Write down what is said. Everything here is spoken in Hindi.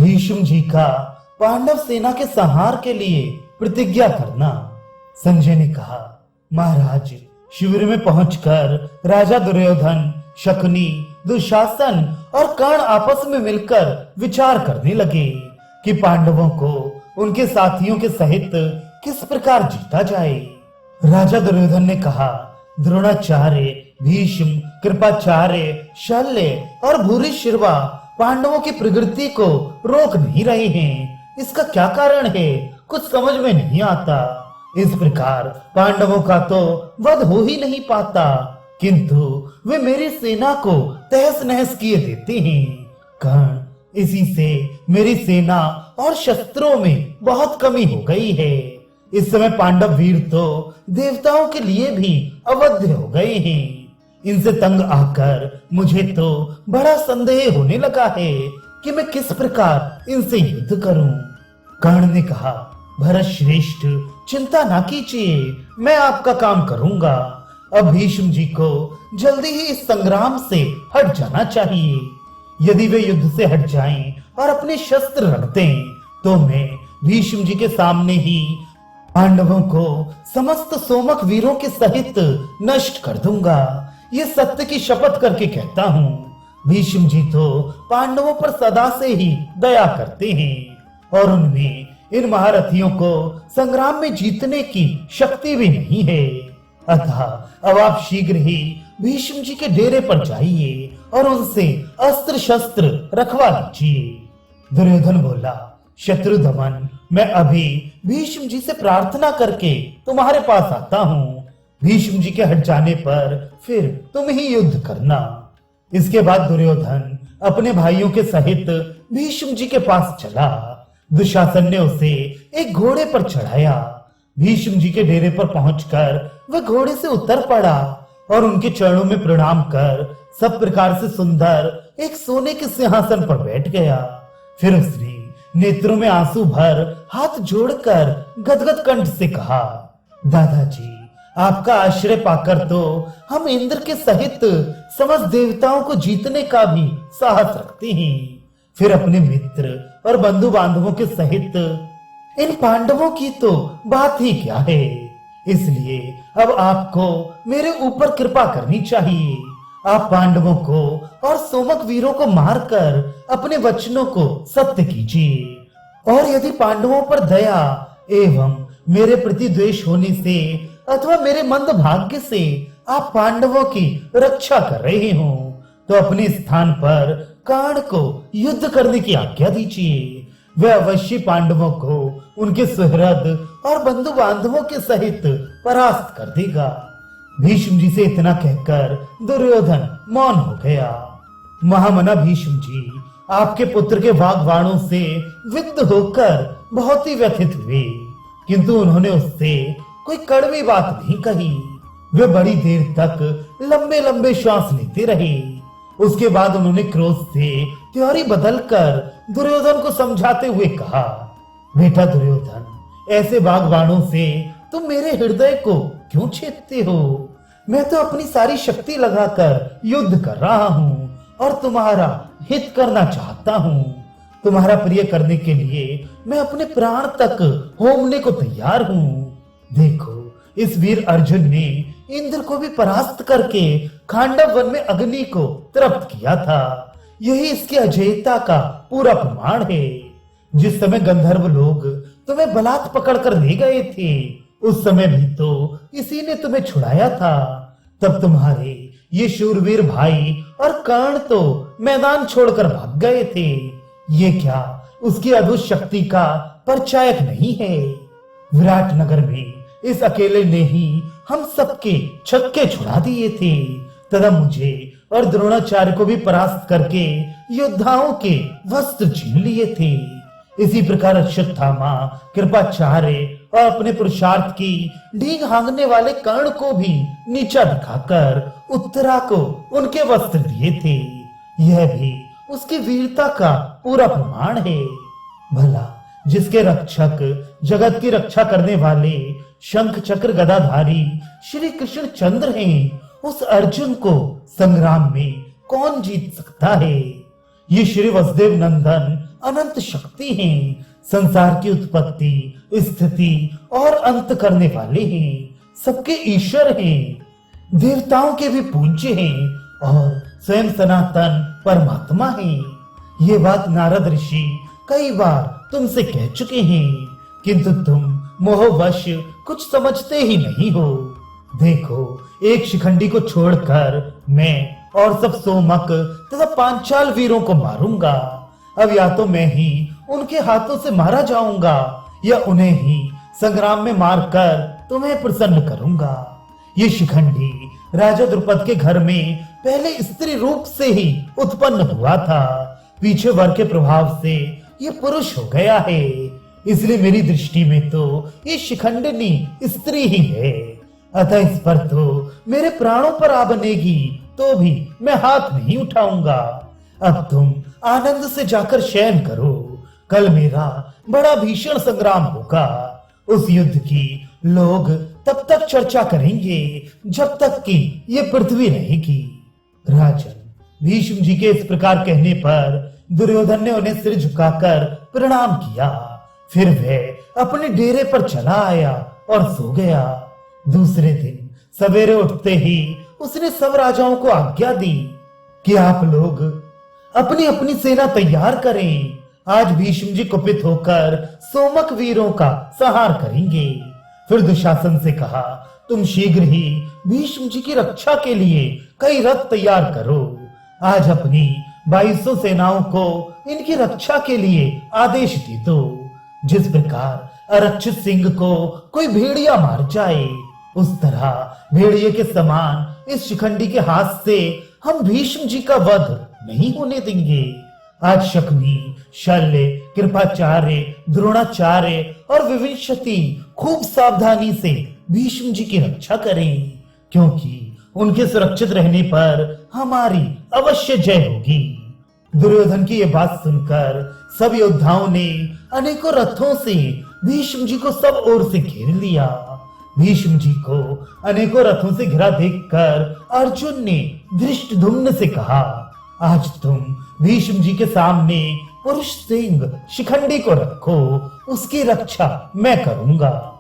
भीष्म जी का पांडव सेना के संहार के लिए प्रतिज्ञा करना। संजय ने कहा, महाराज, शिविर में पहुंचकर राजा दुर्योधन, शकुनी, दुशासन और कर्ण आपस में मिलकर विचार करने लगे कि पांडवों को उनके साथियों के सहित किस प्रकार जीता जाए। राजा दुर्योधन ने कहा, द्रोणाचार्य, भीष्म, कृपाचार्य, शल्य और भूरिश्रवा पांडवों की प्रगति को रोक नहीं रहे हैं। इसका क्या कारण है, कुछ समझ में नहीं आता। इस प्रकार पांडवों का तो वध हो ही नहीं पाता, किंतु वे मेरी सेना को तहस नहस किए देते हैं। कर्ण, इसी से मेरी सेना और शस्त्रों में बहुत कमी हो गई है। इस समय पांडव वीर तो देवताओं के लिए भी अवध्य हो गए हैं। इनसे तंग आकर मुझे तो बड़ा संदेह होने लगा है कि मैं किस प्रकार इनसे युद्ध करूं। कर्ण ने कहा, भरत श्रेष्ठ, चिंता ना कीजिए, मैं आपका काम करूंगा। अब भीष्म जी को जल्दी ही इस संग्राम से हट जाना चाहिए। यदि वे युद्ध से हट जाएं और अपने शस्त्र रख दें, तो मैं भीष्म जी के सामने ही पांडवों को समस्त सोमक वीरों के सहित नष्ट कर दूंगा। ये सत्य की शपथ करके कहता हूँ। भीष्म जी तो पांडवों पर सदा से ही दया करते हैं और उनमें इन महारथियों को संग्राम में जीतने की शक्ति भी नहीं है। अतः अब आप शीघ्र ही भीष्म जी के डेरे पर जाइए और उनसे अस्त्र शस्त्र रखवा लीजिए। दुर्योधन बोला, शत्रुदमन, मैं अभी भीष्म जी से प्रार्थना करके तुम्हारे पास आता हूँ। भीष्म जी के हट जाने पर फिर तुम ही युद्ध करना। इसके बाद दुर्योधन अपने भाइयों के सहित भीष्म जी के पास चला। दुशासन ने उसे एक घोड़े पर चढ़ाया। भीष्म जी के डेरे पर पहुंचकर वह घोड़े से उतर पड़ा और उनके चरणों में प्रणाम कर सब प्रकार से सुंदर एक सोने के सिंहासन पर बैठ गया। फिर उसने नेत्रों में आंसू भर हाथ जोड़कर गदगद कंठ से कहा, दादाजी, आपका आश्रय पाकर तो हम इंद्र के सहित समस्त देवताओं को जीतने का भी साहस रखते हैं। फिर अपने मित्र और बंधु बांधवों के सहित इन पांडवों की तो बात ही क्या है। इसलिए अब आपको मेरे ऊपर कृपा करनी चाहिए। आप पांडवों को और सोमक वीरों को मारकर अपने वचनों को सत्य कीजिए। और यदि पांडवों पर दया एवं मेरे प्रति द्वेष होने से अथवा मेरे मंद भाग्य से आप पांडवों की रक्षा कर रहे हो, तो अपने स्थान पर कर्ण को युद्ध करने की आज्ञा दीजिए। वह अवश्य पांडवों को उनके सुहृद और बंधु बांधवों के सहित परास्त कर देगा। भीष्म जी से इतना कहकर दुर्योधन मौन हो गया। महामना भीष्म जी आपके पुत्र के वाग्बाणों से विद्ध होकर बहुत ही व्यथित हुए, किंतु उन्होंने उससे कोई कड़वी बात नहीं कही। वे बड़ी देर तक लंबे लंबे श्वास लेते रहे। उसके बाद उन्होंने क्रोध से त्योरी बदलकर दुर्योधन को समझाते हुए कहा, बेटा दुर्योधन, ऐसे बागबाणों से तुम मेरे हृदय को क्यों छेदते हो? मैं तो अपनी सारी शक्ति लगाकर युद्ध कर रहा हूँ और तुम्हारा हित करना चाहता हूँ। तुम्हारा प्रिय करने के लिए मैं अपने प्राण तक होमने को तैयार हूँ। देखो, इस वीर अर्जुन ने इंद्र को भी परास्त करके खांडव वन में अग्नि को तृप्त किया था। यही इसकी अजेयता का पूरा प्रमाण है। जिस समय गंधर्व लोग तुम्हें बलात् पकड़कर ले गए थे, उस समय भी तो इसी ने तुम्हें छुड़ाया था। तब तुम्हारे ये शूरवीर भाई और कर्ण तो मैदान छोड़कर भाग गए थे। ये क्या उसकी अद्भुत शक्ति का परिचायक नहीं है? विराट नगर में इस अकेले ने ही हम सबके छक्के छुड़ा दिए थे तथा मुझे और द्रोणाचार्य को भी परास्त करके योद्धाओं के वस्त्र छीन लिए थे। इसी प्रकार अश्वत्थामा, कृपाचार्य और अपने पुरुषार्थ की ढींग हांगने वाले कर्ण को भी नीचा दिखाकर उत्तरा को उनके वस्त्र दिए थे। यह भी उसकी वीरता का पूरा प्रमाण है। भला जिसके रक्षक जगत की रक्षा करने वाले शंख चक्र गदाधारी श्री कृष्ण चंद्र हैं, उस अर्जुन को संग्राम में कौन जीत सकता है? ये श्री वसुदेव नंदन अनंत शक्ति हैं, संसार की उत्पत्ति, स्थिति और अंत करने वाले हैं, सबके ईश्वर हैं, देवताओं के भी पूज्य हैं और स्वयं सनातन परमात्मा हैं। ये बात नारद ऋषि कई बार तुमसे कह चुके हैं, किंतु तुम मोहवश कुछ समझते ही नहीं हो। देखो, एक शिखंडी को छोड़कर मैं और सब सोमक तथा पांचाल वीरों को मारूंगा। अब या तो मैं ही उनके हाथों से मारा जाऊंगा या उन्हें ही संग्राम में मारकर तुम्हें प्रसन्न करूंगा। ये शिखंडी राजा द्रुपद के घर में पहले स्त्री रूप से ही उत्पन्न हुआ था, पीछे वर के प्रभाव से ये पुरुष हो गया है, इसलिए मेरी दृष्टि में तो ये शिखंडिनी स्त्री ही है। अतः इस पर तो मेरे प्राणों पर आ बनेगी तो भी मैं हाथ नहीं उठाऊंगा। अब तुम आनंद से जाकर शयन करो, कल मेरा बड़ा भीषण संग्राम होगा। उस युद्ध की लोग तब तक चर्चा करेंगे जब तक कि ये पृथ्वी रहेगी। राजन, भीष्म जी के इस प्रकार कहने पर दुर्योधन ने उन्हें सिर झुकाकर प्रणाम किया। फिर वह अपने डेरे पर चला आया और सो गया। दूसरे दिन सवेरे उठते ही उसने सब राजाओं को आज्ञा दी कि आप लोग अपनी अपनी सेना तैयार करें। आज भीष्म जी कुपित होकर सोमक वीरों का संहार करेंगे। फिर दुशासन से कहा, तुम शीघ्र ही भीष्म जी की रक्षा के लिए कई रथ तैयार करो। आज अपनी 2200 सेनाओं को इनकी रक्षा के लिए आदेश दे दो। जिस प्रकार अरक्षित सिंह को कोई भेड़िया मार जाए, उस तरह भेड़िए के समान इस शिखंडी के हाथ से हम भीष्म जी का वध नहीं होने देंगे। आज शकुनी, शल्य, कृपाचार्य, द्रोणाचार्य और विविंशति खूब सावधानी से भीष्म जी की रक्षा करें, क्योंकि उनके सुरक्षित रहने पर हमारी अवश्य जय होगी। दुर्योधन की यह बात सुनकर सब योद्धाओं ने अनेकों रथों से भीष्म जी को सब ओर से घेर लिया। भीष्म जी को अनेकों रथों से घिरा देखकर अर्जुन ने धृष्टद्युम्न से कहा, आज तुम भीष्म जी के सामने पुरुष सिंह शिखंडी को रखो, उसकी रक्षा मैं करूंगा।